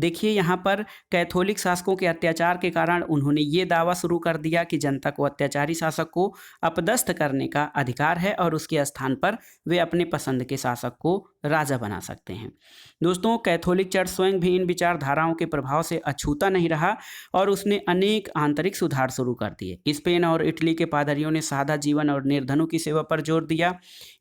देखिए यहाँ पर कैथोलिक शासकों के अत्याचार के कारण उन्होंने ये दावा शुरू कर दिया कि जनता को अत्याचारी शासक को अपदस्थ करने का अधिकार है और उसके स्थान पर वे अपने पसंद के शासक को राजा बना सकते हैं। दोस्तों कैथोलिक चर्च स्वयं भी इन विचारधाराओं के प्रभाव से अछूता नहीं रहा और उसने अनेक आंतरिक सुधार शुरू कर दिए। स्पेन और इटली के पादरियों ने सादा जीवन और निर्धनों की सेवा पर जोर दिया।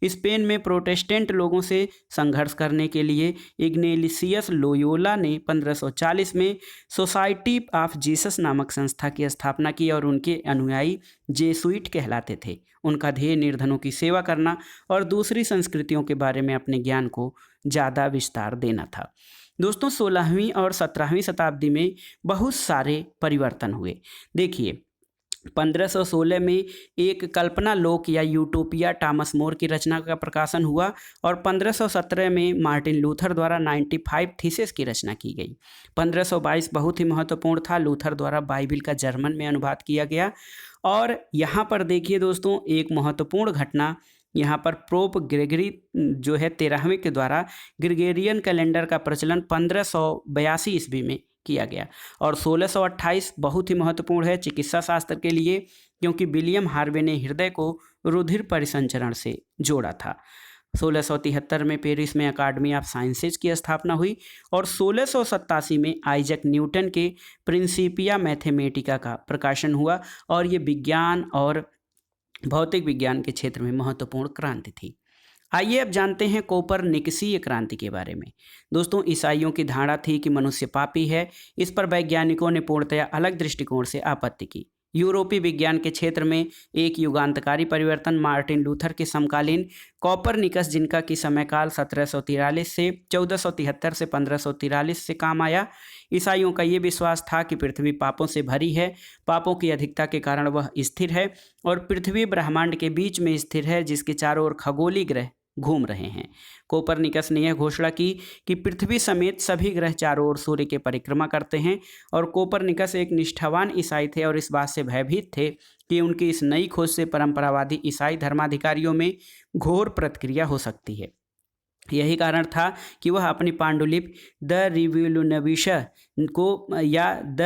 स्पेन में प्रोटेस्टेंट लोगों से संघर्ष करने के लिए इग्नेशियस लोयोला ने 1540 में सोसाइटी ऑफ जीसस नामक संस्था की स्थापना की और उनके अनुयायी जेसुइट कहलाते थे। उनका ध्येय निर्धनों की सेवा करना और दूसरी संस्कृतियों के बारे में अपने ज्ञान को ज़्यादा विस्तार देना था। दोस्तों 16वीं और 17वीं शताब्दी में बहुत सारे परिवर्तन हुए। देखिए 1516 में एक कल्पना लोक या यूटोपिया टॉमस मोर की रचना का प्रकाशन हुआ और 1517 में मार्टिन लूथर द्वारा 95 थीसिस की रचना की गई। 1522 बहुत ही महत्वपूर्ण था। लूथर द्वारा बाइबिल का जर्मन में अनुवाद किया गया और यहाँ पर देखिए दोस्तों एक महत्वपूर्ण घटना, यहाँ पर पोप ग्रेगरी जो है 13वें के द्वारा ग्रेगरियन कैलेंडर का प्रचलन 1582 ईस्वी में किया गया और 1628 बहुत ही महत्वपूर्ण है चिकित्सा शास्त्र के लिए, क्योंकि विलियम हार्वे ने हृदय को रुधिर परिसंचरण से जोड़ा था। 1673 में पेरिस में अकादमी ऑफ साइंसेज की स्थापना हुई और 1687 में आइजैक न्यूटन के प्रिंसिपिया मैथमेटिका का प्रकाशन हुआ और ये विज्ञान और भौतिक विज्ञान के क्षेत्र में महत्वपूर्ण क्रांति थी। आइए अब जानते हैं कोपरनिकसीय क्रांति के बारे में। दोस्तों, ईसाइयों की धारणा थी कि मनुष्य पापी है। इस पर वैज्ञानिकों ने पूर्णतया अलग दृष्टिकोण से आपत्ति की। यूरोपीय विज्ञान के क्षेत्र में एक युगांतकारी परिवर्तन मार्टिन लूथर के समकालीन कोपरनिकस, जिनका कि समयकाल 1743 से 1473 से 1543 से काम आया। ईसाइयों का ये विश्वास था कि पृथ्वी पापों से भरी है, पापों की अधिकता के कारण वह स्थिर है और पृथ्वी ब्रह्मांड के बीच में स्थिर है, जिसके चारों ओर खगोलीय ग्रह घूम रहे हैं। कोपरनिकस ने यह घोषणा की कि पृथ्वी समेत सभी ग्रह चारों ओर सूर्य की परिक्रमा करते हैं और कोपरनिकस एक निष्ठावान ईसाई थे और इस बात से भयभीत थे कि उनकी इस नई खोज से परंपरावादी ईसाई धर्माधिकारियों में घोर प्रतिक्रिया हो सकती है। यही कारण था कि वह अपनी पांडुलिपि द रिवोल्यूनिबस को या द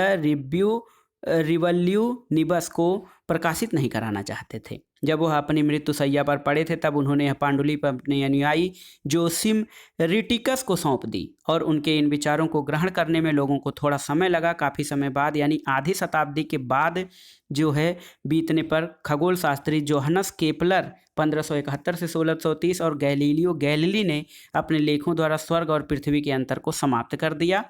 रिवोल्यूनिबस को प्रकाशित नहीं कराना चाहते थे। जब वह अपनी मृत्युशैया पर पड़े थे तब उन्होंने यह पांडुलिपि अपने अनुयायी जोसिम रिटिकस को सौंप दी और उनके इन विचारों को ग्रहण करने में लोगों को थोड़ा समय लगा। काफ़ी समय बाद यानी आधी शताब्दी के बाद जो है बीतने पर खगोल शास्त्री जोहानस केपलर 1571 से 1630 और गैलीलियो गैलीली ने अपने लेखों द्वारा स्वर्ग और पृथ्वी के अंतर को समाप्त कर दिया।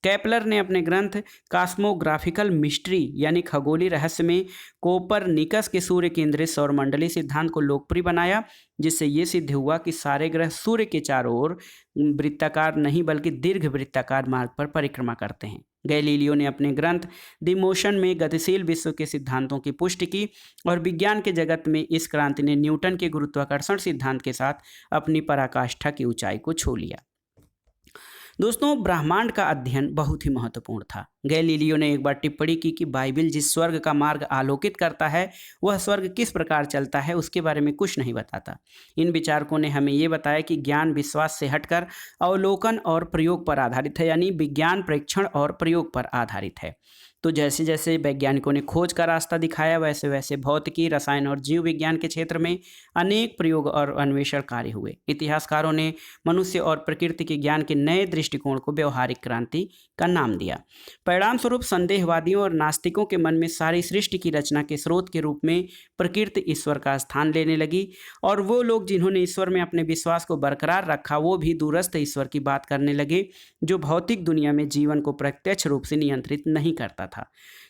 केपलर ने अपने ग्रंथ कॉस्मोग्राफिकल मिस्ट्री यानी खगोलीय रहस्य में कोपरनिकस के सूर्य केंद्रित सौरमंडलीय सिद्धांत को लोकप्रिय बनाया, जिससे ये सिद्ध हुआ कि सारे ग्रह सूर्य के चारों ओर वृत्ताकार नहीं बल्कि दीर्घ वृत्ताकार मार्ग पर परिक्रमा करते हैं। गैलीलियो ने अपने ग्रंथ द मोशन में गतिशील विश्व के सिद्धांतों की पुष्टि की और विज्ञान के जगत में इस क्रांति ने न्यूटन के गुरुत्वाकर्षण सिद्धांत के साथ अपनी पराकाष्ठा की ऊंचाई को छू लिया। दोस्तों, ब्रह्मांड का अध्ययन बहुत ही महत्वपूर्ण था। गैलीलियो ने एक बार टिप्पणी की कि बाइबिल जिस स्वर्ग का मार्ग आलोकित करता है वह स्वर्ग किस प्रकार चलता है उसके बारे में कुछ नहीं बताता। इन विचारकों ने हमें ये बताया कि ज्ञान विश्वास से हटकर अवलोकन और प्रयोग पर आधारित है, यानी विज्ञान प्रेक्षण और प्रयोग पर आधारित है। तो जैसे जैसे वैज्ञानिकों ने खोज का रास्ता दिखाया वैसे वैसे भौतिकी, रसायन और जीव विज्ञान के क्षेत्र में अनेक प्रयोग और अन्वेषण कार्य हुए। इतिहासकारों ने मनुष्य और प्रकृति के ज्ञान के नए दृष्टिकोण को व्यवहारिक क्रांति का नाम दिया। परिणाम स्वरूप संदेहवादियों और नास्तिकों के मन में सारी सृष्टि की रचना के स्रोत के रूप में प्रकृति ईश्वर का स्थान लेने लगी और वो लोग जिन्होंने ईश्वर में अपने विश्वास को बरकरार रखा वो भी दूरस्थ ईश्वर की बात करने लगे जो भौतिक दुनिया में जीवन को प्रत्यक्ष रूप से नियंत्रित नहीं करता था।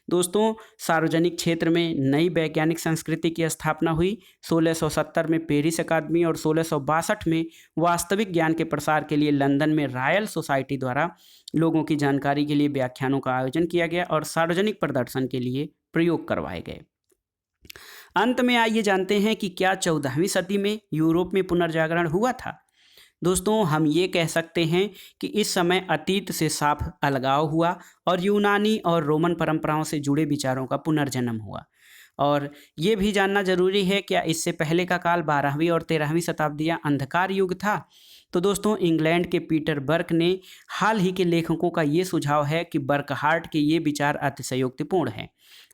दोस्तों, सार्वजनिक क्षेत्र में नई वैज्ञानिक संस्कृति की स्थापना हुई। 1670 में पेरिस अकादमी और 1662 में वास्तविक ज्ञान के प्रसार के लिए लंदन में रॉयल सोसाइटी द्वारा लोगों की जानकारी के लिए व्याख्यानों का आयोजन किया गया और सार्वजनिक प्रदर्शन के लिए प्रयोग करवाए गए। अंत में आइए जानते हैं कि क्या 14वीं सदी में यूरोप में पुनर्जागरण हुआ था। दोस्तों, हम ये कह सकते हैं कि इस समय अतीत से साफ अलगाव हुआ और यूनानी और रोमन परंपराओं से जुड़े विचारों का पुनर्जन्म हुआ। और ये भी जानना जरूरी है क्या इससे पहले का काल 12वीं और 13वीं शताब्दियाँ अंधकार युग था। तो दोस्तों, इंग्लैंड के पीटर बर्क ने हाल ही के लेखकों का ये सुझाव है कि बर्कहार्ट के ये विचार अतिशयोक्तिपूर्ण हैं।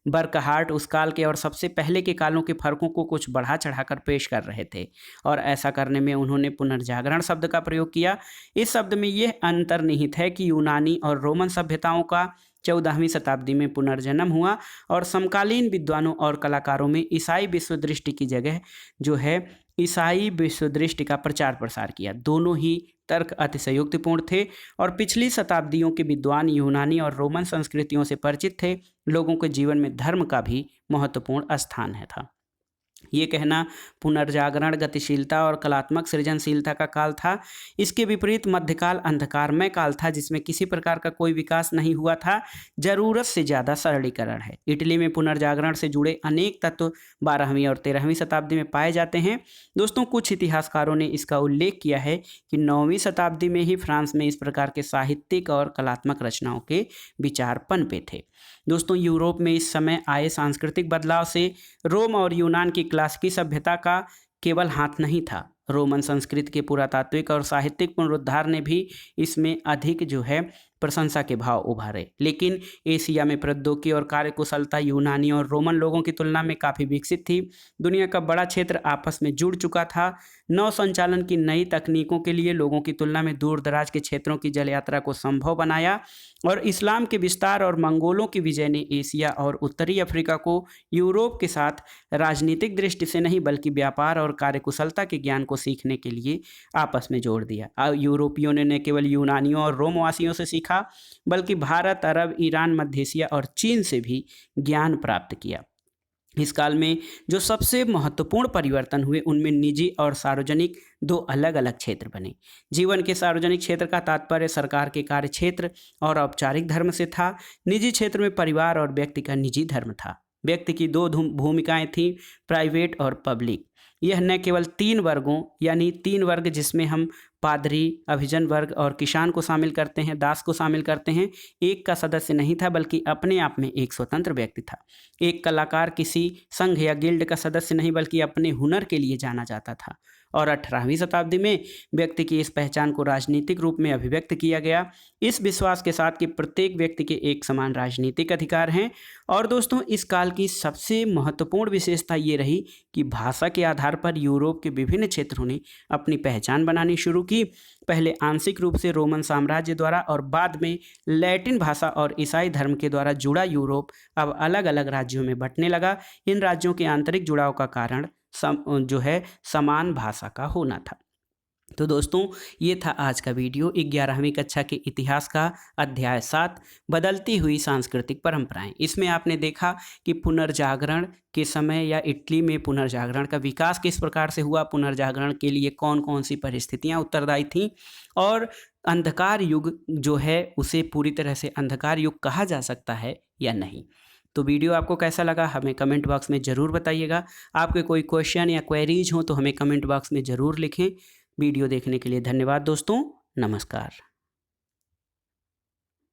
बर्कहार्ट उस काल के और सबसे पहले के कालों के फर्कों को कुछ बढ़ा चढ़ाकर पेश कर रहे थे और ऐसा करने में उन्होंने पुनर्जागरण शब्द का प्रयोग किया। इस शब्द में यह अंतर्निहित है कि यूनानी और रोमन सभ्यताओं का 14वीं शताब्दी में पुनर्जन्म हुआ और समकालीन विद्वानों और कलाकारों में ईसाई विश्व दृष्टि की जगह जो है ईसाई विश्व दृष्टि का प्रचार प्रसार किया। दोनों ही तर्क अतिशयोक्तिपूर्ण थे और पिछली शताब्दियों के विद्वान यूनानी और रोमन संस्कृतियों से परिचित थे। लोगों के जीवन में धर्म का भी महत्वपूर्ण स्थान था। ये कहना पुनर्जागरण गतिशीलता और कलात्मक सृजनशीलता का काल था। इसके विपरीत मध्यकाल अंधकारमय काल था जिसमें किसी प्रकार का कोई विकास नहीं हुआ था। जरूरत से ज़्यादा सरलीकरण है। इटली में पुनर्जागरण से जुड़े अनेक तत्व 12वीं और 13वीं शताब्दी में पाए जाते हैं। दोस्तों, कुछ इतिहासकारों ने इसका उल्लेख किया है कि 9वीं शताब्दी में ही फ्रांस में इस प्रकार के साहित्यिक और कलात्मक रचनाओं के विचार पनपे थे। दोस्तों, यूरोप में इस समय आए सांस्कृतिक बदलाव से रोम और यूनान की क्लासिकी सभ्यता का केवल हाथ नहीं था। रोमन संस्कृति के पुरातात्विक और साहित्यिक पुनरुद्धार ने भी इसमें अधिक जो है प्रशंसा के भाव उभारे। लेकिन एशिया में प्रौद्योगिकी और कार्यकुशलता यूनानी और रोमन लोगों की तुलना में काफ़ी विकसित थी। दुनिया का बड़ा क्षेत्र आपस में जुड़ चुका था। नौ संचालन की नई तकनीकों के लिए लोगों की तुलना में दूर दराज के क्षेत्रों की जल यात्रा को संभव बनाया और इस्लाम के विस्तार और मंगोलों की विजय ने एशिया और उत्तरी अफ्रीका को यूरोप के साथ राजनीतिक दृष्टि से नहीं बल्कि व्यापार और कार्यकुशलता के ज्ञान को सीखने के लिए आपस में जोड़ दिया। यूरोपियों ने न केवल यूनानियों और रोमवासियों से सीखा बल्कि भारत, अरब, ईरान, मध्य एशिया और चीन से भी ज्ञान प्राप्त किया। इस काल में जो सबसे महत्वपूर्ण परिवर्तन हुए उनमें निजी और सार्वजनिक दो अलग अलग क्षेत्र बने। जीवन के सार्वजनिक क्षेत्र का तात्पर्य सरकार के कार्य क्षेत्र और औपचारिक धर्म से था। निजी क्षेत्र में परिवार और व्यक्ति का निजी धर्म था। व्यक्ति की दो भूमिकाएं थीं, प्राइवेट और पब्लिक। यह न केवल तीन वर्गों यानी तीन वर्ग जिसमें हम पादरी, अभिजन वर्ग और किसान को शामिल करते हैं, दास को शामिल करते हैं, एक का सदस्य नहीं था बल्कि अपने आप में एक स्वतंत्र व्यक्ति था। एक कलाकार किसी संघ या गिल्ड का सदस्य नहीं बल्कि अपने हुनर के लिए जाना जाता था। और 18वीं शताब्दी में व्यक्ति की इस पहचान को राजनीतिक रूप में अभिव्यक्त किया गया, इस विश्वास के साथ कि प्रत्येक व्यक्ति के एक समान राजनीतिक अधिकार हैं। और दोस्तों, इस काल की सबसे महत्वपूर्ण विशेषता ये रही कि भाषा के आधार पर यूरोप के विभिन्न क्षेत्रों ने अपनी पहचान बनानी शुरू की। पहले आंशिक रूप से रोमन साम्राज्य द्वारा और बाद में लैटिन भाषा और ईसाई धर्म के द्वारा जुड़ा यूरोप अब अलग अलग राज्यों में बंटने लगा। इन राज्यों के आंतरिक जुड़ाव का कारण समान भाषा का होना था। तो दोस्तों, ये था आज का वीडियो 11वीं कक्षा के इतिहास का अध्याय 7 बदलती हुई सांस्कृतिक परंपराएं। इसमें आपने देखा कि पुनर्जागरण के समय या इटली में पुनर्जागरण का विकास किस प्रकार से हुआ, पुनर्जागरण के लिए कौन कौन सी परिस्थितियां उत्तरदायी थीं और अंधकार युग जो है उसे पूरी तरह से अंधकार युग कहा जा सकता है या नहीं। तो वीडियो आपको कैसा लगा हमें कमेंट बॉक्स में ज़रूर बताइएगा। आपके कोई क्वेश्चन या क्वेरीज हो तो हमें कमेंट बॉक्स में ज़रूर लिखें। वीडियो देखने के लिए धन्यवाद दोस्तों, नमस्कार।